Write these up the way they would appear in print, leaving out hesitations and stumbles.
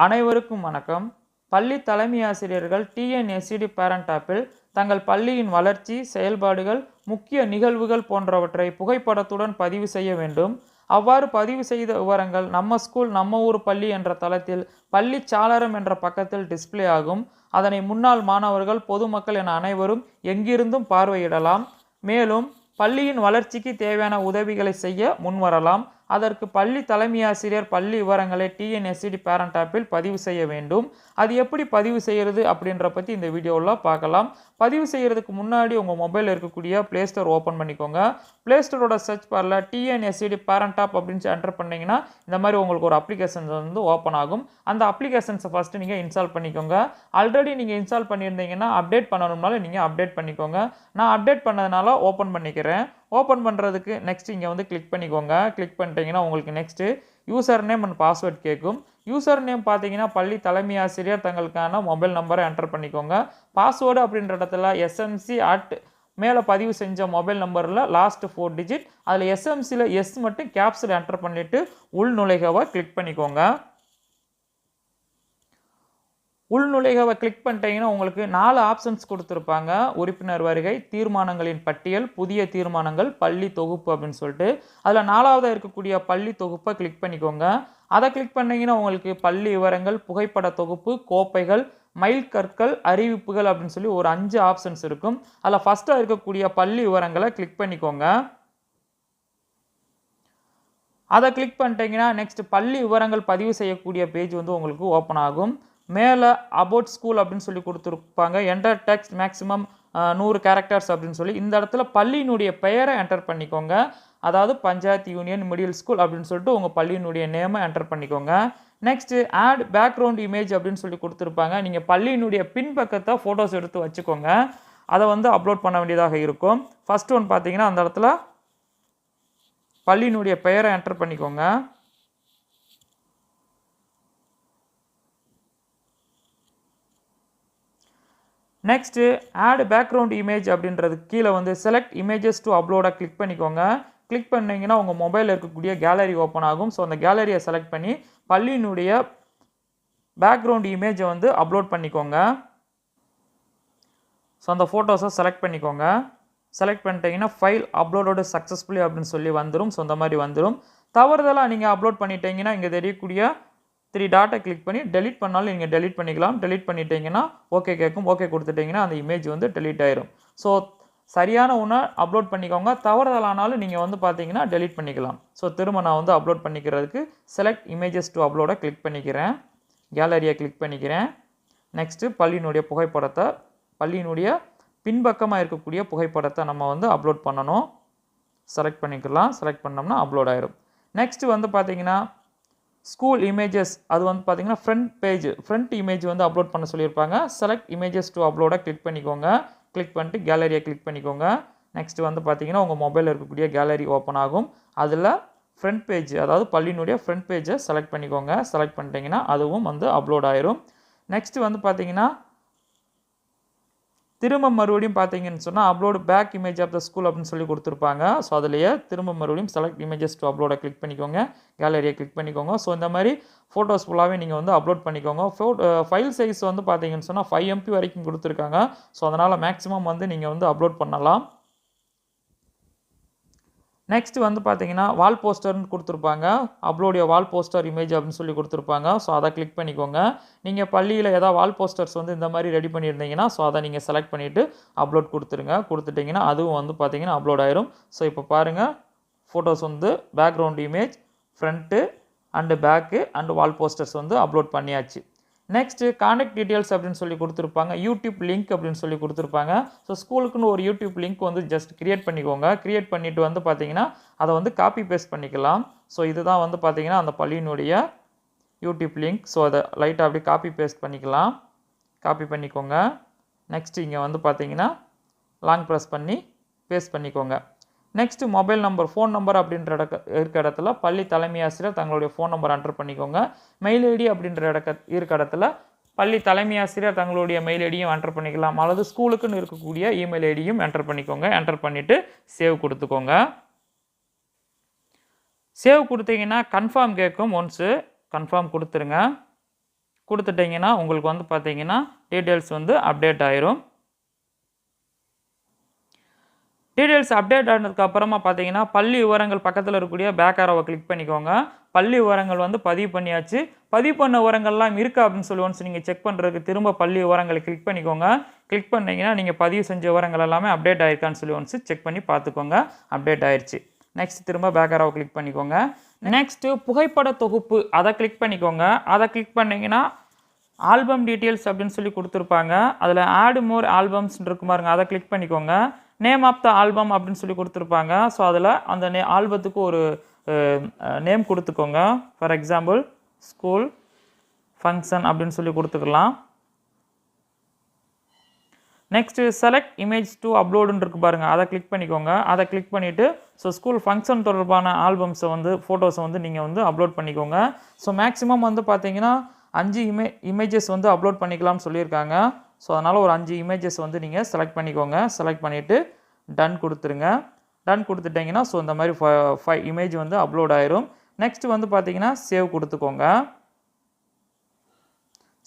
அனைவருக்கும் வணக்கம். பள்ளி தலைமை ஆசிரியர்கள் டிஎன்எஸ்சிடி பேரண்ட் ஆப்பில் தங்கள் பள்ளியின் வளர்ச்சி, செயல்பாடுகள், முக்கிய நிகழ்வுகள் போன்றவற்றை புகைப்படத்துடன் பதிவு செய்ய வேண்டும். அவ்வாறு பதிவு செய்த விவரங்கள் நம்ம ஸ்கூல் நம்ம ஊர் பள்ளி என்ற தளத்தில் பள்ளி சாளரம் என்ற பக்கத்தில் டிஸ்ப்ளே ஆகும். அதனை முன்னாள் மாணவர்கள், பொதுமக்கள் என அனைவரும் எங்கிருந்தும் பார்வையிடலாம். மேலும் பள்ளியின் வளர்ச்சிக்கு தேவையான உதவிகளை செய்ய முன்வரலாம். அதற்கு பள்ளி தலைமை ஆசிரியர் பள்ளி விவரங்களை டிஎன்எஸ்சிடி பேரண்ட் ஆப்பில் பதிவு செய்ய வேண்டும். அது எப்படி பதிவு செய்கிறது அப்படின்ற பற்றி இந்த வீடியோவில் பார்க்கலாம். பதிவு செய்கிறதுக்கு முன்னாடி உங்கள் மொபைலில் இருக்கக்கூடிய ப்ளே ஸ்டோர் ஓப்பன் பண்ணிக்கோங்க. ப்ளே ஸ்டோரோட சர்ச் பாரில் டிஎன்எஸ்சிடி பேரண்ட் ஆப் அப்படின்னு என்டர் பண்ணிங்கன்னா இந்த மாதிரி உங்களுக்கு ஒரு அப்ளிகேஷன்ஸ் வந்து ஓப்பன் ஆகும். அந்த அப்ளிகேஷன்ஸை ஃபஸ்ட்டு நீங்கள் இன்ஸ்டால் பண்ணிக்கோங்க. ஆல்ரெடி நீங்கள் இன்ஸ்டால் பண்ணியிருந்தீங்கன்னா அப்டேட் பண்ணணும்னாலும் நீங்கள் அப்டேட் பண்ணிக்கோங்க. நான் அப்டேட் பண்ணதுனால ஓப்பன் பண்ணிக்கிறேன். ஓப்பன் பண்ணுறதுக்கு நெக்ஸ்ட் இங்கே வந்து கிளிக் பண்ணிக்கோங்க. கிளிக் பண்ணிட்டீங்கன்னா உங்களுக்கு next user name and password கேட்கும். யூசர் நேம் பார்த்தீங்கன்னா பள்ளி தலைமை ஆசிரியர் தங்களுக்கான மொபைல் நம்பரை என்டர் பண்ணிக்கோங்க. பாஸ்வேர்டு அப்படின்ற இடத்துல எஸ்எம்சி மேலே பதிவு செஞ்ச மொபைல் நம்பரில் லாஸ்ட் 4 டிஜிட், அதில் எஸ்எம்சியில் எஸ் மட்டும் கேப்ஸில் என்டர் பண்ணிவிட்டு உள்நுழைகவை கிளிக் பண்ணிக்கோங்க. உள்நுழைகவை கிளிக் பண்ணிட்டீங்கன்னா உங்களுக்கு 4 ஆப்ஷன்ஸ் கொடுத்துருப்பாங்க. உறுப்பினர் வருகை, தீர்மானங்களின் பட்டியல், புதிய தீர்மானங்கள், பள்ளி தொகுப்பு அப்படின்னு சொல்லிட்டு அதில் 4ஆவதாக இருக்கக்கூடிய பள்ளி தொகுப்பை கிளிக் பண்ணிக்கோங்க. அதை கிளிக் பண்ணிங்கன்னா உங்களுக்கு பள்ளி விவரங்கள், புகைப்பட தொகுப்பு, கோப்பைகள், மைல் கற்கள், அறிவிப்புகள் அப்படின்னு சொல்லி ஒரு 5 ஆப்ஷன்ஸ் இருக்கும். அதில் ஃபஸ்ட்டாக இருக்கக்கூடிய பள்ளி விவரங்களை கிளிக் பண்ணிக்கோங்க. அதை கிளிக் பண்ணிட்டீங்கன்னா நெக்ஸ்ட் பள்ளி விவரங்கள் பதிவு செய்யக்கூடிய பேஜ் வந்து உங்களுக்கு ஓப்பன் ஆகும். மேலே அபவுட் ஸ்கூல் அப்படின்னு சொல்லி கொடுத்துருப்பாங்க. என்டர் டெக்ஸ்ட் மேக்ஸிமம் 100 கேரக்டர்ஸ் அப்படின்னு சொல்லி இந்த இடத்துல பள்ளியினுடைய பெயரை என்டர் பண்ணிக்கோங்க. அதாவது பஞ்சாயத்து யூனியன் மிடில் ஸ்கூல் அப்படின்னு சொல்லிட்டு உங்கள் பள்ளியினுடைய நேமை என்டர் பண்ணிக்கோங்க. நெக்ஸ்ட்டு ஆட் பேக்ரவுண்ட் இமேஜ் அப்படின்னு சொல்லி கொடுத்துருப்பாங்க. நீங்கள் பள்ளியினுடைய பின்பக்கத்தை ஃபோட்டோஸ் எடுத்து வச்சுக்கோங்க. அதை வந்து அப்லோட் பண்ண வேண்டியதாக இருக்கும். ஃபர்ஸ்ட் ஒன் பார்த்தீங்கன்னா அந்த இடத்துல பள்ளியினுடைய பெயரை என்டர் பண்ணிக்கோங்க. நெக்ஸ்ட்டு ஆட் பேக்ரவுண்ட் இமேஜ் அப்படின்றது கீழே வந்து செலக்ட் இமேஜஸ் டு அப்லோடை கிளிக் பண்ணிக்கோங்க. கிளிக் பண்ணிங்கன்னா உங்கள் மொபைலில் இருக்கக்கூடிய கேலரி ஓப்பன் ஆகும். ஸோ அந்த கேலரியை செலக்ட் பண்ணி பள்ளியினுடைய பேக்ரவுண்ட் இமேஜை வந்து அப்லோட் பண்ணிக்கோங்க. ஸோ அந்த ஃபோட்டோஸை செலக்ட் பண்ணிக்கோங்க. செலக்ட் பண்ணிட்டீங்கன்னா ஃபைல் அப்லோடோடு சக்ஸஸ்ஃபுல்லி அப்படின்னு சொல்லி வந்துடும். ஸோ இந்த மாதிரி வந்துடும். தவறுதலாக நீங்கள் அப்லோட் பண்ணிட்டீங்கன்னா இங்கே தெரியக்கூடிய 3 டாட்டை கிளிக் பண்ணி டெலிட் பண்ணாலும் நீங்கள் டெலிட் பண்ணிக்கலாம். டெலிட் பண்ணிட்டீங்கன்னா ஓகே கேட்கும். ஓகே கொடுத்துட்டிங்கன்னா அந்த இமேஜ் வந்து டெலிட் ஆயிரும். ஸோ சரியான ஒன்று அப்லோட் பண்ணிக்கோங்க. தவறுதலானாலும் நீங்கள் வந்து பார்த்தீங்கன்னா டெலிட் பண்ணிக்கலாம். ஸோ திரும்ப நான் வந்து அப்லோட் பண்ணிக்கிறதுக்கு செலக்ட் இமேஜஸ் டு அப்லோடை கிளிக் பண்ணிக்கிறேன். கேலரியை கிளிக் பண்ணிக்கிறேன். நெக்ஸ்ட்டு பள்ளியினுடைய புகைப்படத்தை, பள்ளியினுடைய பின்பக்கமாக இருக்கக்கூடிய புகைப்படத்தை நம்ம வந்து அப்லோட் பண்ணணும். செலக்ட் பண்ணிக்கலாம். செலக்ட் பண்ணோம்னா அப்லோட் ஆயிரும். நெக்ஸ்ட்டு வந்து பார்த்தீங்கன்னா ஸ்கூல் இமேஜஸ், அது வந்து பார்த்தீங்கன்னா ஃப்ரண்ட் இமேஜ் வந்து அப்லோட் பண்ண சொல்லியிருப்பாங்க. செலக்ட் இமேஜஸ் டு அப்லோடை கிளிக் பண்ணிக்கோங்க. கிளிக் பண்ணிட்டு கேலரியை கிளிக் பண்ணிக்கோங்க. நெக்ஸ்ட் வந்து பார்த்தீங்கன்னா உங்கள் மொபைலில் இருக்கக்கூடிய கேலரி ஓப்பன் ஆகும். அதில் ஃப்ரண்ட் பேஜ், அதாவது பள்ளியினுடைய ஃப்ரண்ட் பேஜை செலக்ட் பண்ணிக்கோங்க. செலக்ட் பண்ணிட்டீங்கன்னா அதுவும் வந்து அப்லோட் ஆயிரும். நெக்ஸ்ட் வந்து பார்த்தீங்கன்னா திரும்ப மறுபடியும் பார்த்தீங்கன்னு சொன்னால் upload back image of the school அப்படின்னு சொல்லி கொடுத்துருப்பாங்க. ஸோ அதிலேயே திரும்ப மறுபடியும் செலக்ட் இமேஜஸ் டு அப்லோடை கிளிக் பண்ணிக்கோங்க. கேலரியை கிளிக் பண்ணிக்கோங்க. ஸோ இந்த மாதிரி ஃபோட்டோஸ் ஃபுல்லாகவே நீங்கள் வந்து அப்லோட் பண்ணிக்கோங்க. ஃபைல் சைஸ் வந்து பார்த்தீங்கன்னு சொன்னால் 5 MB வரைக்கும் கொடுத்துருக்காங்க. ஸோ அதனால் மேக்ஸிமம் வந்து நீங்கள் வந்து அப்லோட் பண்ணலாம். நெக்ஸ்ட் வந்து பார்த்தீங்கன்னா வால் போஸ்டர்னு கொடுத்துருப்பாங்க. அப்லோடிய வால் போஸ்டர் இமேஜ் அப்படின்னு சொல்லி கொடுத்துருப்பாங்க. ஸோ அதை கிளிக் பண்ணிக்கோங்க. நீங்கள் பள்ளியில் ஏதாவது வால் போஸ்டர்ஸ் வந்து இந்த மாதிரி ரெடி பண்ணியிருந்தீங்கன்னா ஸோ அதை நீங்கள் செலக்ட் பண்ணிவிட்டு அப்லோட் கொடுத்துருங்க. கொடுத்துட்டிங்கன்னா அதுவும் வந்து பார்த்தீங்கன்னா அப்லோட் ஆயிரும். ஸோ இப்போ பாருங்கள், ஃபோட்டோஸ் வந்து background image, front and back and wall posters வந்து அப்லோட் பண்ணியாச்சு. நெக்ஸ்ட்டு கான்டாக்ட் டீட்டெயில்ஸ் அப்படின்னு சொல்லி கொடுத்துருப்பாங்க. யூடியூப் லிங்க் அப்படின்னு சொல்லி கொடுத்துருப்பாங்க. ஸோ ஸ்கூலுக்குன்னு ஒரு யூடியூப் லிங்க் வந்து ஜஸ்ட் கிரியேட் பண்ணிக்கோங்க. கிரியேட் பண்ணிவிட்டு வந்து பார்த்தீங்கன்னா அதை வந்து காப்பி பேஸ்ட் பண்ணிக்கலாம். ஸோ இதுதான் வந்து பார்த்தீங்கன்னா அந்த பள்ளியினுடைய யூடியூப் லிங்க். ஸோ அதை லைட்டாக அப்படி காப்பி பேஸ்ட் பண்ணிக்கலாம். காப்பி பண்ணிக்கோங்க. நெக்ஸ்ட் இங்கே வந்து பார்த்தீங்கன்னா லாங் ப்ரெஸ் பண்ணி பேஸ்ட் பண்ணிக்கோங்க. Next mobile number, phone number அப்படின்ற இருக்க இடத்துல பள்ளி தலைமை ஆசிரியர் தங்களுடைய ஃபோன் நம்பர் என்டர் பண்ணிக்கோங்க. மெயில் ஐடி அப்படின்ற இருக்க இடத்துல பள்ளி தலைமை ஆசிரியர் தங்களுடைய மெயில் ஐடியும் என்டர் பண்ணிக்கலாம். அல்லது ஸ்கூலுக்குன்னு இருக்கக்கூடிய இமெயில் ஐடியும் என்டர் பண்ணிக்கோங்க. என்டர் பண்ணிவிட்டு சேவ் கொடுத்துக்கோங்க. சேவ் கொடுத்தீங்கன்னா கன்ஃபார்ம் கேட்கும். ஒன்ஸு கன்ஃபார்ம் கொடுத்துருங்க. கொடுத்துட்டிங்கன்னா உங்களுக்கு வந்து பார்த்தீங்கன்னா டீட்டெயில்ஸ் வந்து அப்டேட் ஆயிரும். டீட்டெயில்ஸ் அப்டேட் ஆனதுக்கப்புறமா பார்த்தீங்கன்னா பள்ளி விவரங்கள் பக்கத்தில் இருக்கக்கூடிய பேக் ஆரோவை கிளிக் பண்ணிக்கோங்க. பள்ளி விவரங்கள் வந்து பதிவு பண்ணியாச்சு. பதிவு பண்ண விவரங்கள்லாம் இருக்கா அப்படின்னு சொல்லி ஒன்ஸ் நீங்கள் செக் பண்ணுறதுக்கு திரும்ப பள்ளி விவரங்களை கிளிக் பண்ணிக்கோங்க. கிளிக் பண்ணிங்கன்னா நீங்கள் பதிவு செஞ்ச விவரங்கள் எல்லாமே அப்டேட் ஆயிருக்கான்னு சொல்லி ஒன்ஸ் செக் பண்ணி பார்த்துக்கோங்க. அப்டேட் ஆயிடுச்சு. நெக்ஸ்ட் திரும்ப பேக் ஆரோவை கிளிக் பண்ணிக்கோங்க. நெக்ஸ்ட்டு புகைப்பட தொகுப்பு அதை கிளிக் பண்ணிக்கோங்க. அதை கிளிக் பண்ணிங்கன்னா ஆல்பம் டீட்டெயில்ஸ் அப்படின்னு சொல்லி கொடுத்துருப்பாங்க. அதில் ஆட் மோர் ஆல்பம்ஸ் இருக்கும் பாருங்க, அதை கிளிக் பண்ணிக்கோங்க. நேம் ஆஃப் த ஆல்பம் அப்படின்னு சொல்லி கொடுத்துருப்பாங்க. ஸோ அதில் அந்த ஆல்பத்துக்கு ஒரு நேம் கொடுத்துக்கோங்க. ஃபார் எக்ஸாம்பிள் ஸ்கூல் ஃபங்க்ஷன் அப்படின்னு சொல்லி கொடுத்துக்கலாம். நெக்ஸ்ட்டு செலக்ட் இமேஜ் டு அப்லோடுன்னு இருக்கு பாருங்கள், அதை கிளிக் பண்ணிக்கோங்க. அதை கிளிக் பண்ணிவிட்டு ஸோ ஸ்கூல் ஃபங்க்ஷன் தொடர்பான ஆல்பம்ஸை வந்து ஃபோட்டோஸை வந்து நீங்கள் வந்து அப்லோட் பண்ணிக்கோங்க. ஸோ மேக்ஸிமம் வந்து பார்த்தீங்கன்னா 5 இமேஜஸ் வந்து அப்லோட் பண்ணிக்கலாம்னு சொல்லியிருக்காங்க. ஸோ அதனால் ஒரு 5 இமேஜஸ் வந்து நீங்கள் செலக்ட் பண்ணிக்கோங்க. செலக்ட் பண்ணிவிட்டு டன் கொடுத்துருங்க. டன் கொடுத்துட்டிங்கன்னா ஸோ இந்த மாதிரி 5 இமேஜ் வந்து அப்லோட் ஆயிரும். நெக்ஸ்ட் வந்து பார்த்தீங்கன்னா சேவ் கொடுத்துக்கோங்க.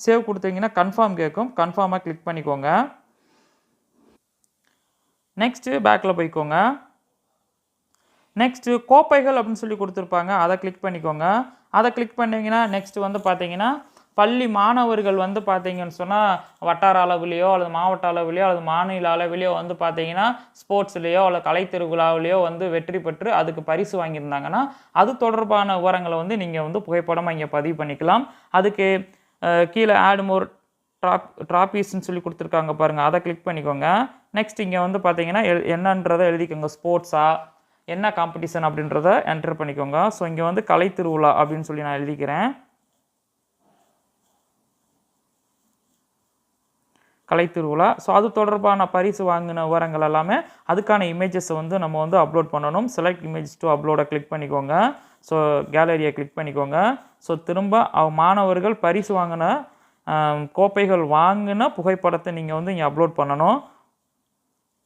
சேவ் கொடுத்தீங்கன்னா கன்ஃபார்ம் கேட்கும். கன்ஃபார்மாக கிளிக் பண்ணிக்கோங்க. நெக்ஸ்ட்டு பேக்கில் போய்க்கோங்க. நெக்ஸ்ட்டு கோப்பைகள் அப்படின்னு சொல்லி கொடுத்துருப்பாங்க, அதை கிளிக் பண்ணிக்கோங்க. அதை கிளிக் பண்ணிங்கன்னா நெக்ஸ்ட் வந்து பார்த்தீங்கன்னா பள்ளி மாணவர்கள் வந்து பார்த்தீங்கன்னு சொன்னால் வட்டார அளவுலேயோ அல்லது மாவட்ட அளவுலேயோ அல்லது மாநில அளவிலையோ வந்து பார்த்தீங்கன்னா ஸ்போர்ட்ஸ்லேயோ அல்லது கலைத்திருவிழாவிலையோ வந்து வெற்றி பெற்று அதுக்கு பரிசு வாங்கியிருந்தாங்கன்னா அது தொடர்பான விவரங்களை வந்து நீங்கள் வந்து புகைப்படமாக இங்கே பதிவு பண்ணிக்கலாம். அதுக்கு கீழே ஆட் மோர் ட்ராபீஸ்ன்னு சொல்லி கொடுத்துருக்காங்க பாருங்கள், அதை கிளிக் பண்ணிக்கோங்க. நெக்ஸ்ட் இங்கே வந்து பார்த்தீங்கன்னா என்னன்றதை எழுதிக்கோங்க. ஸ்போர்ட்ஸா என்ன காம்படிஷன் அப்படின்றத என்டர் பண்ணிக்கோங்க. ஸோ இங்கே வந்து கலை திருவிழா அப்படின்னு சொல்லி நான் எழுதிக்கிறேன். கலை திருவிழா. ஸோ அது தொடர்பான பரிசு வாங்கின விவரங்கள் எல்லாமே அதுக்கான இமேஜஸை வந்து நம்ம வந்து அப்லோட் பண்ணணும். செலக்ட் இமேஜ் டு அப்லோடை கிளிக் பண்ணிக்கோங்க. ஸோ கேலரியை கிளிக் பண்ணிக்கோங்க. ஸோ திரும்ப மாணவர்கள் பரிசு வாங்கின கோப்பைகள் வாங்கின புகைப்படத்தை நீங்கள் வந்து இங்கே அப்லோட் பண்ணணும்.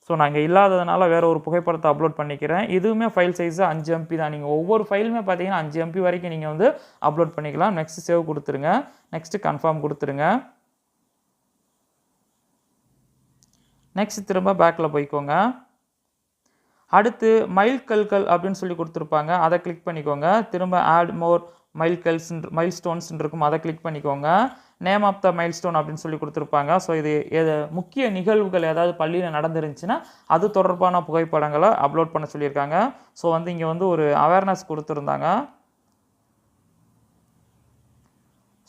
ஸோ நான் இங்கே இல்லாததுனால வேறு ஒரு புகைப்படத்தை அப்லோட் பண்ணிக்கிறேன். இதுவுமே ஃபைல் சைஸு 5 MB தான். நீங்கள் ஒவ்வொரு ஃபைலுமே பார்த்தீங்கன்னா 5 MB வரைக்கும் நீங்கள் வந்து அப்லோட் பண்ணிக்கலாம். நெக்ஸ்ட் சேவ் கொடுத்துருங்க. நெக்ஸ்ட்டு கன்ஃபார்ம் கொடுத்துருங்க. நெக்ஸ்ட் திரும்ப பேக்கில் போய்க்கோங்க. அடுத்து மைல்கல்கள் அப்படின்னு சொல்லி கொடுத்துருப்பாங்க, அதை கிளிக் பண்ணிக்கோங்க. திரும்ப ஆட் மோர் மைல்ஸ்டோன்ஸ் இருக்கும், அதை கிளிக் பண்ணிக்கோங்க. நேம் ஆஃப் த மைல்ஸ்டோன் அப்படின்னு சொல்லி கொடுத்துருப்பாங்க. ஸோ இது முக்கிய நிகழ்வுகள் ஏதாவது பள்ளியில் நடந்துருந்துச்சுன்னா அது தொடர்பான புகைப்படங்களை அப்லோட் பண்ண சொல்லியிருக்காங்க. ஸோ வந்து இங்கே வந்து ஒரு அவேர்னஸ் கொடுத்துருந்தாங்க.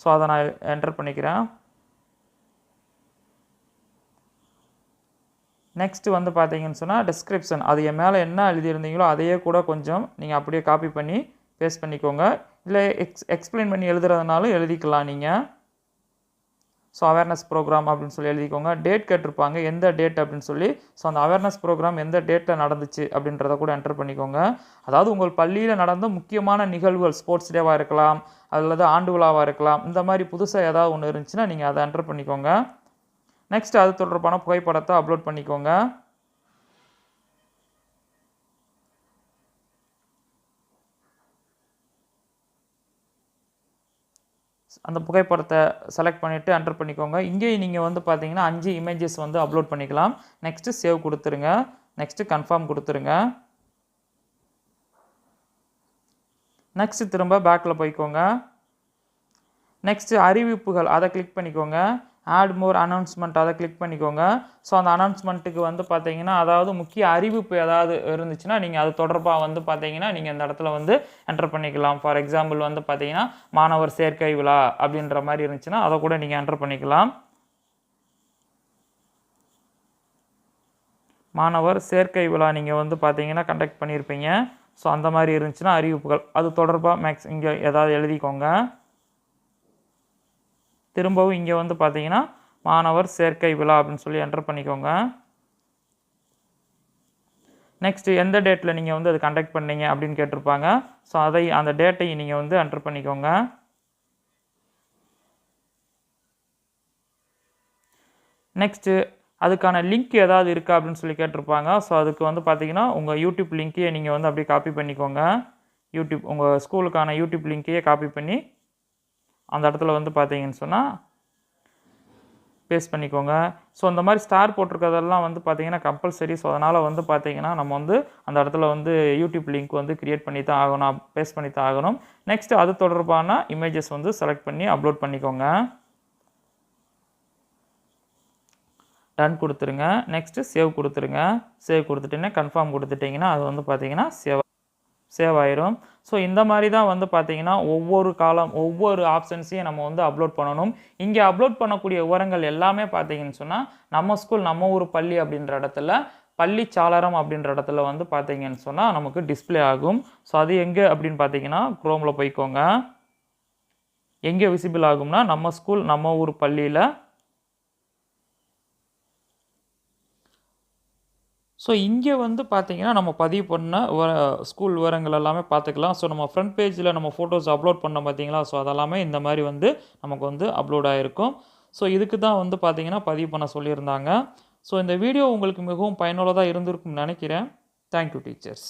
ஸோ அதை நான் என்டர் பண்ணிக்கிறேன். நெக்ஸ்ட்டு வந்து பார்த்தீங்கன்னு சொன்னால் டிஸ்கிரிப்ஷன், அது என் மேலே என்ன எழுதியிருந்தீங்களோ அதையே கூட கொஞ்சம் நீங்கள் அப்படியே காப்பி பண்ணி பேஸ்ட் பண்ணிக்கோங்க. இல்லை எக்ஸ்பிளைன் பண்ணி எழுதுறதுனாலும் எழுதிக்கலாம் நீங்கள். ஸோ அவேர்னஸ் ப்ரோக்ராம் அப்படின்னு சொல்லி எழுதிக்கோங்க. டேட் கேட்டிருப்பாங்க, எந்த டேட் அப்படின்னு சொல்லி. ஸோ அந்த அவேர்னஸ் ப்ரோக்ராம் எந்த டேட்டில் நடந்துச்சு அப்படின்றத கூட என்டர் பண்ணிக்கோங்க. அதாவது உங்கள் பள்ளியில் நடந்த முக்கியமான நிகழ்வுகள், ஸ்போர்ட்ஸ் டேவாக இருக்கலாம் அல்லது ஆண்டு விழாவாக இருக்கலாம், இந்த மாதிரி புதுசாக ஏதாவது ஒன்று இருந்துச்சுன்னா நீங்கள் அதை என்டர் பண்ணிக்கோங்க. நெக்ஸ்ட் அது தொடர்பான புகைப்படத்தை அப்லோட் பண்ணிக்கோங்க. அந்த புகைப்படத்தை செலக்ட் பண்ணிவிட்டு என்டர் பண்ணிக்கோங்க. இங்கேயும் நீங்கள் வந்து பார்த்தீங்கன்னா 5 இமேஜஸ் வந்து அப்லோட் பண்ணிக்கலாம். நெக்ஸ்ட்டு சேவ் கொடுத்துருங்க. நெக்ஸ்ட்டு கன்ஃபார்ம் கொடுத்துருங்க. நெக்ஸ்ட்டு திரும்ப பேக்கில் போய்க்கோங்க. நெக்ஸ்ட்டு அறிவிப்புகள், அதை கிளிக் பண்ணிக்கோங்க. ஆட் மோர் அனௌன்ஸ்மெண்ட், அதை கிளிக் பண்ணிக்கோங்க. ஸோ அந்த அனௌன்ஸ்மெண்ட்டுக்கு வந்து பார்த்தீங்கன்னா அதாவது முக்கிய அறிவிப்பு ஏதாவது இருந்துச்சுன்னா நீங்கள் அது தொடர்பாக வந்து பார்த்தீங்கன்னா நீங்கள் இந்த இடத்துல வந்து என்டர் பண்ணிக்கலாம். ஃபார் எக்ஸாம்பிள் வந்து பார்த்தீங்கன்னா மாணவர் சேர்க்கை விழா அப்படின்ற மாதிரி இருந்துச்சுன்னா அதை கூட நீங்கள் என்டர் பண்ணிக்கலாம். மாணவர் சேர்க்கை விழா நீங்கள் வந்து பார்த்தீங்கன்னா கண்டக்ட் பண்ணியிருப்பீங்க. ஸோ அந்த மாதிரி இருந்துச்சுன்னா அறிவிப்புகள் அது தொடர்பாக இங்கே ஏதாவது எழுதிக்கோங்க. திரும்பவும் இங்கே வந்து பார்த்தீங்கன்னா மாணவர் சேர்க்கை விழா அப்படின்னு சொல்லி என்டர் பண்ணிக்கோங்க. நெக்ஸ்ட்டு எந்த டேட்டில் நீங்கள் வந்து அது கண்டக்ட் பண்ணீங்க அப்படின்னு கேட்டிருப்பாங்க. ஸோ அந்த டேட்டை நீங்கள் வந்து என்டர் பண்ணிக்கோங்க. நெக்ஸ்ட்டு அதுக்கான லிங்க் ஏதாவது இருக்கா அப்படின்னு சொல்லி கேட்டிருப்பாங்க. ஸோ அதுக்கு வந்து பார்த்தீங்கன்னா உங்கள் யூடியூப் லிங்க்கையே நீங்கள் வந்து அப்படியே காப்பி பண்ணிக்கோங்க. உங்கள் ஸ்கூலுக்கான யூடியூப் லிங்க்கையே காப்பி பண்ணி அந்த இடத்துல வந்து பார்த்தீங்கன்னு சொன்னால் பேஸ்ட் பண்ணிக்கோங்க. ஸோ இந்த மாதிரி ஸ்டார் போட்டிருக்கிறதெல்லாம் வந்து பார்த்தீங்கன்னா கம்பல்சரி. ஸோ அதனால் வந்து பார்த்தீங்கன்னா நம்ம வந்து அந்த இடத்துல வந்து யூடியூப் லிங்க் வந்து கிரியேட் பண்ணி தான் ஆகணும், பேஸ்ட் பண்ணி தான் ஆகணும். நெக்ஸ்ட் அது தொடர்பான இமேஜஸ் வந்து செலக்ட் பண்ணி அப்லோட் பண்ணிக்கோங்க. டன் கொடுத்துருங்க. நெக்ஸ்ட்டு சேவ் கொடுத்துருங்க. சேவ் கொடுத்துட்டீங்கன்னா கன்ஃபார்ம் கொடுத்துட்டிங்கன்னா அது வந்து பார்த்தீங்கன்னா சேவ் ஆயிரும். ஸோ இந்த மாதிரி தான் வந்து பார்த்தீங்கன்னா ஒவ்வொரு ஆப்ஷன்ஸையும் நம்ம வந்து அப்லோட் பண்ணணும். இங்கே அப்லோட் பண்ணக்கூடிய விவரங்கள் எல்லாமே பார்த்தீங்கன்னு சொன்னால் நம்ம ஸ்கூல் நம்ம ஊர் பள்ளி அப்படின்ற இடத்துல பள்ளி சாளரம் அப்படின்ற இடத்துல வந்து பார்த்தீங்கன்னு சொன்னால் நமக்கு டிஸ்பிளே ஆகும். ஸோ அது எங்கே அப்படின்னு பார்த்தீங்கன்னா குரோமில் போய்க்கோங்க. எங்கே விசிபிள் ஆகும்னா நம்ம ஸ்கூல் நம்ம ஊர் பள்ளியில். ஸோ இங்கே வந்து பார்த்தீங்கன்னா நம்ம பதிவு பண்ண ஸ்கூல் விவரங்கள் எல்லாமே பார்த்துக்கலாம். ஸோ நம்ம ஃப்ரண்ட் பேஜில் நம்ம ஃபோட்டோஸ் அப்லோட் பண்ணோம் பார்த்தீங்களா, ஸோ அதெல்லாமே இந்த மாதிரி வந்து நமக்கு வந்து அப்லோட் ஆகிருக்கும். ஸோ இதுக்கு தான் வந்து பார்த்தீங்கன்னா பதிவு பண்ண சொல்லியிருந்தாங்க. ஸோ இந்த வீடியோ உங்களுக்கு மிகவும் பயனுள்ளதாக இருந்திருக்கும்னு நினைக்கிறேன். Thank you teachers.